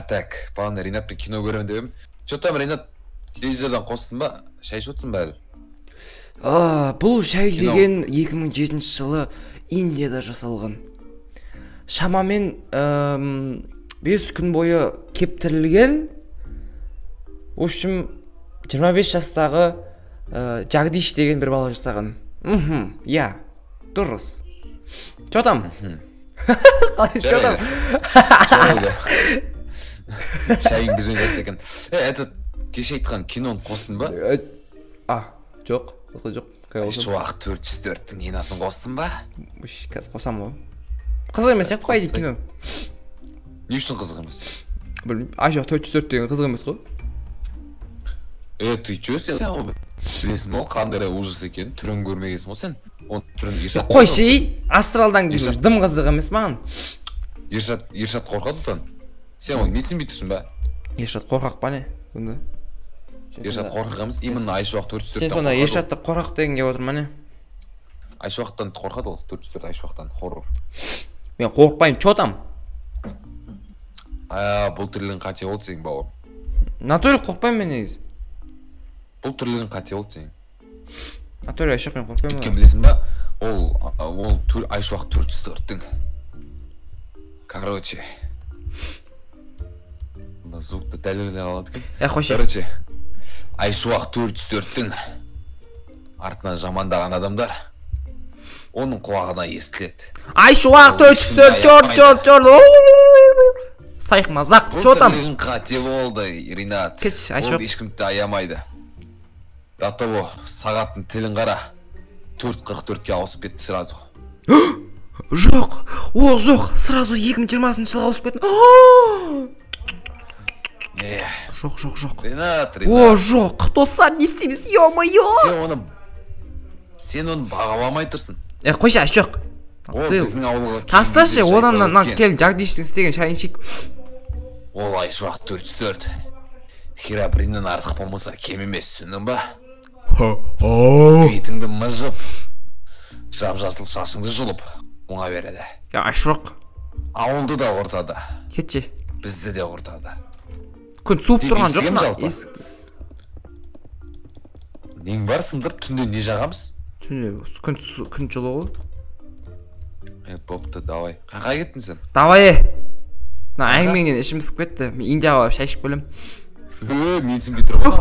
так, бағана Ринатпен кино көремін дегенмін. Че там, Ринат, телевизордан қостың ба? Шай ішіп отырсың ба әлі? Бұл шай деген 2007 жылы Индияда жасалған. Шамамен 5 күн бойы кептірілген. В общем, 25 жастағы Жагдиш деген бір бала жасаған. Я, дұрыс. Че там? Че там? Шайың бізбен жасты екен. Этот кеше айтқан киноны қостың ба? Жоқ, жоқ. Айшуақ 404-тің енасын қостың ба? Қазір қосам ғой. Қызық емес сияқты қой дейді кино. Не үшін қызық емес? Білмеймін, Айшуақ 404 деген қызық емес қой. Ты че сен білесің ол қандай ужас екен, түрін көрмегенсің ғой сен. Оның түрін Ершат қойшы, астралдан келген дым қызық емес маған. Ершат қорқады одан. Сен оны менсінбейтісің ба? Ершат қорқақ па не? Ершат қорқақ емес, именно Айшуақ 404-тен. Сен сонда Ершатты қорқақ деген кеп отыр ма не? Айшуақтан қорқады ол, 404 Айшуақтан, хоррор. Мен қорқпаймын, че там? Бұл түрлігін қате болды сен бауыр. Натуре қорқпаймын мен негіз. Бұл түрлігін қате болды сен. Натуре Айшуақпен қорқпаймын. Өткен білесің ба? Ол Айшуақ 404-тің. Короче. Звукты дәлелі қалады кен. Қойшы. Короче. Айшуақ 404-тің артынан жамандаған адамдар оның құлағына естіледі. Айшуақ 404 Сайық мазақ, че там? Бұл түрлігін қате болды, Ринат. Кетш, Айшуақ. Ол ешкімді аямайды. До того, сағаттың тілін қара. 4.44-ке ауысып кетті сразу. Жоқ, ол жоқ, сразу 2020 жылға ауысып кетті. Жоқ. Ринат. О, жоқ, достар, не істейміз, ё-моё. Сен оны бағаламай тұрсың. Қойшы, Айшуақ. Ол біздің ауылға тасташы, одан кел Жагдиштің істеген шайын ішейік. Ол Айшуақ 404. Херабриннен артық болмаса кем емес, түсіндің ба? Бетіңді мыжып, жап-жасыл шашыңды жұлып, оңа береді. Айшуақ. Ауылды да құртады. Кетші. Бізді де құртады. Күн суып тұрған жоқ ма? Нең бар сындырып, түнде не жағамыз? Күн жылы ғой. Бопты, давай. Қаға кеттің сен? Давай. Әңгімеңнен ішім сып кетті. Мен Индияға шай ішіп келем. Менсінбей тұр ғой.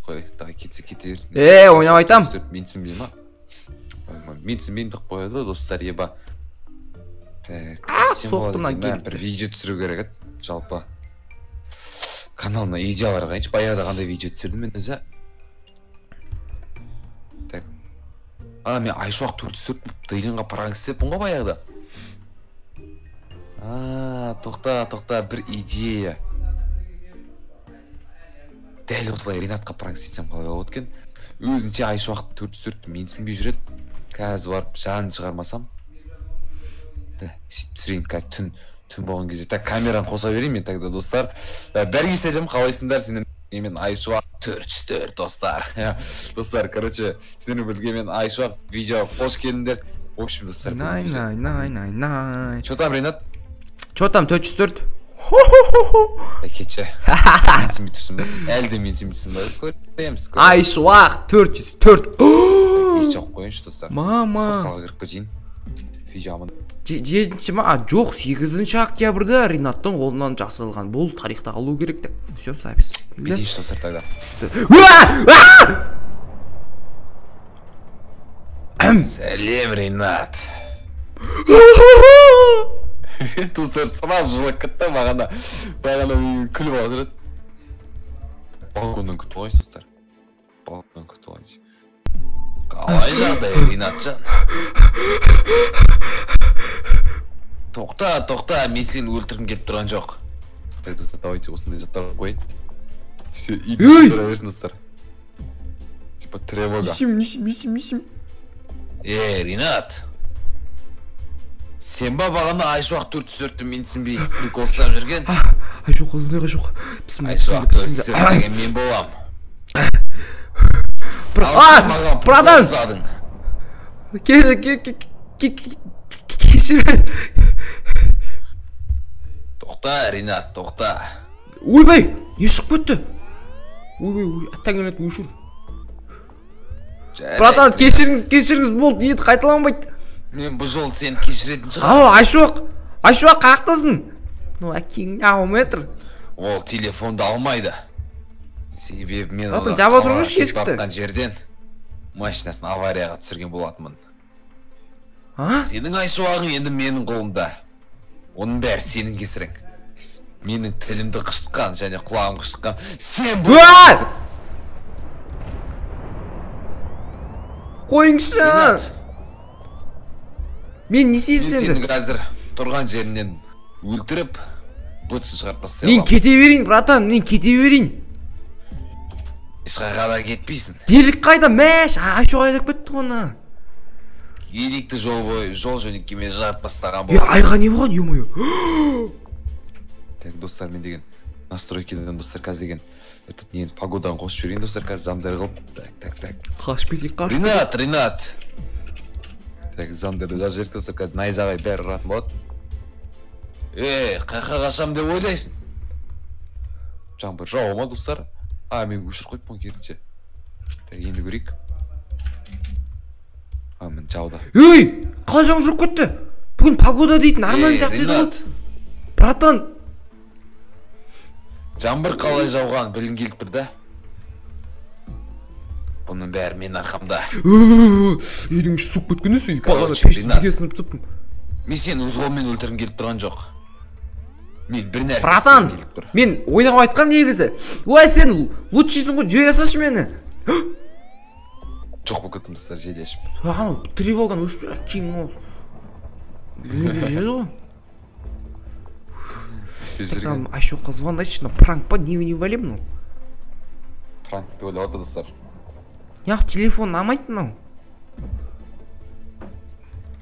Қой, давай кетсе кете берсін. Ойнап айтам. Менсінбей ма? Менсінбейм тұқ қойды, достар еба. Соқтымнан келді. Бір видео түсіру керек еді, жалпы. Каналына идеялар қайыншы, баяғыда қандай видео түсірдім мен өзі. Мен Айшуақ 404 Дайлинға пранк істеппін ғой баяғыда. Тоқта, бір идея. Дәл осылай Ринатқа пранк істесем қалай болады екен. Өзінше Айшуақ 404 менсінбей жүреді. Қазір барып жанын шығармасам. Сөйтіп түсірейін, қазір түн болған кезде. Так, камераны қоса берейін мен тогда, достар. Бәрге сәлем, қалайсыңдар сенен? Мен Айшуақ 404 достар. Достар, короче, сендермен бірге мен Айшуақ видеоға қош келдіңдер. В общем, достар. Най. Че там, Ринат? Че там 404? Кетші. Менсінбей тұрсың ба? Әлі де менсінбей тұрсың ба? Көреміз. Айшуақ 404. Еш жоқ қойыншы, достар. Мама. Соқсаға кіріп көтейін. Видеомын. 7-ші ма? Жоқ, 8-ші октябрьда Ринаттың қолынан жасалған. Бұл тарихта қалу керек. Все, запись. Бедейші достар тогда. Сәлем, Ринат. Достар, сразу жылы күтті бағана күліп алдырады. Балконнан күтіп қойшы, достар. Балконнан күтіп қойшы. Қалай жағдай, Ринатжан? Тоқта, мен сені өлтіргім келіп тұрған жоқ. Так, достар, давайте осындай заттар қойын. Все, иди тұра берсін, достар. Типа тревога. Несем. Ринат. Сен ба бағана Айшуақ 404-ті менсінбей приколстап жүрген? Жоқ, ондайға жоқ. Айшуақ 404 деген мен болам. Брадан! Кешір. Тоқта, Ринат, тоқта. Ойбай, не шығып кетті? Ойбай, аттан келеді өшір. Братан, кешіріңіз болды, ет қайталанбайды. Мен бұл жол сені кешіретін шығар. Алло, Айшуақ қаяқтасың? Ну, әкең не алмайатыр. Ол телефонды алмайды. Себебі мен Братан, жаба тұрыңызшы есікті. Жерден машинасын аварияға түсірген болатынмын. А? Сенің Айшуағың енді менің қолымда. Оның бәрі сенің кесірің. Менің тілімді қышқан және құлағым қышқан сен боласың. Қойыңшы. Мен не істейсің енді? Сені қазір тұрған жерінен өлтіріп, бұтшын шығарып тастай аламын. Мен кете берейін, братан, мен кете берейін. Ешқайға да кетпейсің. Елік қайда, мәш, Айшуға айдап кетті ғона. Елікті жол жөнеккеме жарып тастаған болды. Айға не болған, ё-моё. Так, достар, мен деген настройкеден достар қазір деген этот нені погоданы қосып жіберейін достар, қазір замдар қылып. Так. Қашпейтек. Ринат. Так, замдарды жазып жіберік достар, қазір найзағай бәрі ұратын болады. Қайқа қашам деп ойлайсың? Жаңбыр жауы ма достар? Мен өшір қойып мұн керінше. Так, енді көрейік. Мен жауда. Қалай жаң жүріп кетті? Бүгін погода дейтін арман сияқты еді ғой. Братан. Жаңбыр қалай жауған білін келіп тұр да. Бұның бәрі мен арқамда. Едің іші суып кеткен есі. Бағана пешті бірге сынып тұптым. Мен сені өз қолмен өлтіргім келіп тұрған жоқ. Мен бір нәрсе братан, мен ойнап айтқам негізі. Ой, сен лучшисың ғой, жібере салшы мені. Жоқ болып кеттім достар, желешіп. Анау треволган өшіп әкең ол. Үйінде жеді ғой. Там Айшуаққа звондайшы, пранк па, не валим, ну? Пранк деп ойлап отыр достар. Неғып телефон алмайды мынау.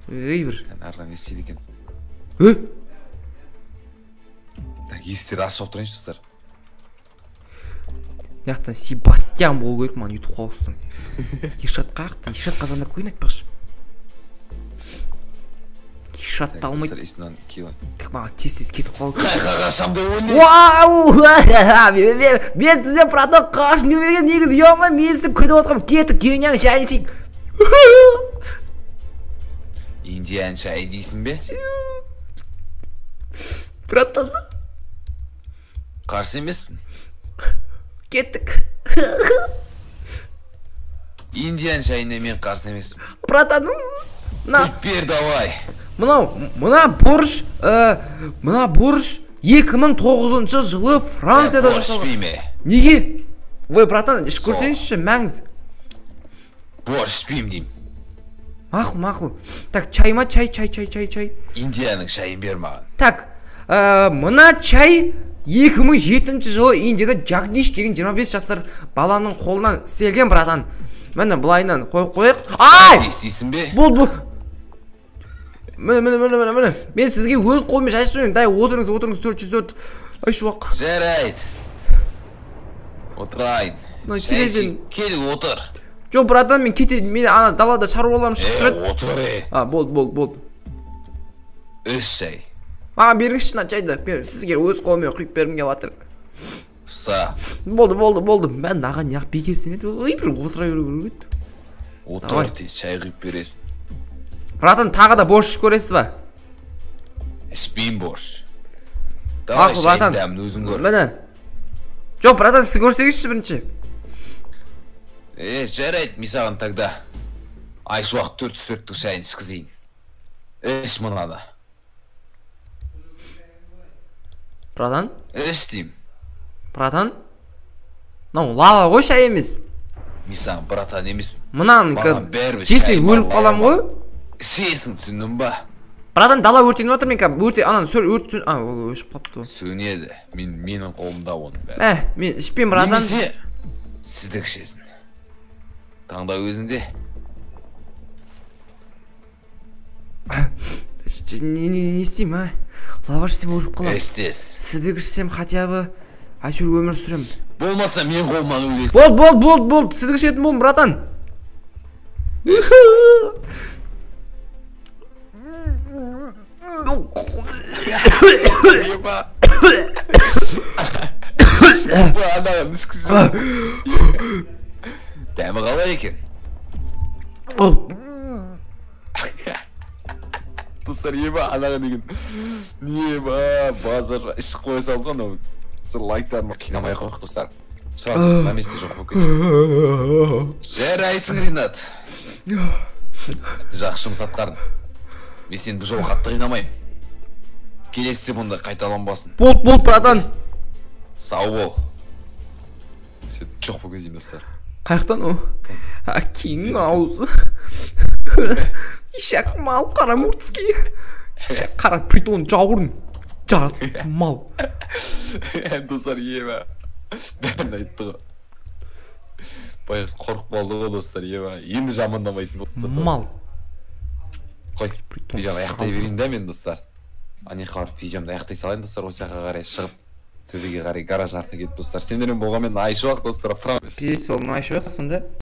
Бір. Арна не істейді екен? Так, естері ашып тұрайыншы достар. Яқтан Себастьян болу керек маған ютуб қалыстың. Ешат қаяқты, Ешат қазанда көйін айтпақшы. Ешатты алмайды. Как маған тез кетіп қалу керек. Қайқа қашам деп ойлайсың. Вау! Мен сізден братан қашым демеген негіз ема, мен сізді көтіп отырғам. Кетіп, кеңнен шайын ішейік. Индиян шай дейсің бе? Братан. Қарсы емеспін. Кеттік. Индиян шайына мен қарсы емеспін. Братан. Күт бер давай. Мына борыш 2009 жылы Францияда жасалған. Неге? Ой, братан, іш көрсеңізші, мәңіз. Борыш ішпеймін деймін. Мақұл. Так, чай ма? Чай. Индияның шайын бер маған. Так, мына чай 2007 жылы Индияда Жагдиш деген 25 жасар баланың қолынан селген, братан. Мені бұлайынан қойық. Ай! Естейсің бе? Бол. Міне. Мен сізге өз қолымен шайшымын. Дай, отырыңыз 404. Айшуақ. Жарайды. Отырайын. Терезен. Кел, отыр. Жоқ, братан, мен кетейін. Мен ана далада шаруаларым шығып тұрады. Отыр. Болды. Үш шай. Маған бергіші на чайды. Мен сізге өз қолымен құйып бергім келіп жатыр. Ұста. Болды. Мен наған неғып бекерсем еді. Бір отыра беру керек еді. Отыр, тез шай құйып бересің. Братан, тағы да борыш көресіз ба? Ішпеймін борыш. Мақұл, братан. Міне. Жоқ, братан, сіз көрсеңізші бірінші. Жарайды, мен саған тогда Айшуақ 404-тің шайын ішкізейін. Іш мұнады. Братан? Іш деймін. Братан? Лава ғой, шай емес. Мен саған братан емес. Мұнан жесен өліп қалам ғой? Ішесің, түсіндің ба? Братан, дала өртеніп отыр, мен анан өрт ол өшіп қапты. Сөнеді, менің қолымда оның бәрі. Мен ішпен, братан. Немесе сіздік ішесің. Таңда өзінде. Не істейм, лава ішсем өліп қалам. Іштес. Сіздік ішсем хотя бы әйтеуір өмір сүрем. Болмаса мен қолымнан өлесің. Болды, сіздік ішетін болдым, братан. Еба. Bu anam sıkıcı. Demi kalay eкен. Достар еба анаға деген не ба базар іш қоя салған ол лайктарын қинамай қойық достар сразу на месте жоқ болып кетеді жарайсың Ринат жақсы жұмыс атқардың мен сені бұл жолы қатты қинамаймын келесі мұнда қайталанбасын болды братан сау бол сен жоқ болып кетейін достар қаяқтан о кеңнің аузы ишак мал қара мұртский ишак қара притон жауырын жат мал достар еба бәрін айтты ғой баяғы қорқып қалды ғой достар еба енді жамандамайтын болды мал қой видеоны аяқтай берейін да мен достар анеқа барып видеомды аяқтай салайын достар осы жаққа қарай шығып төбеге қарай гараж артына кетіп достар сендермен болғанмен айшуақ достар пиздец болдым айшуақ сонда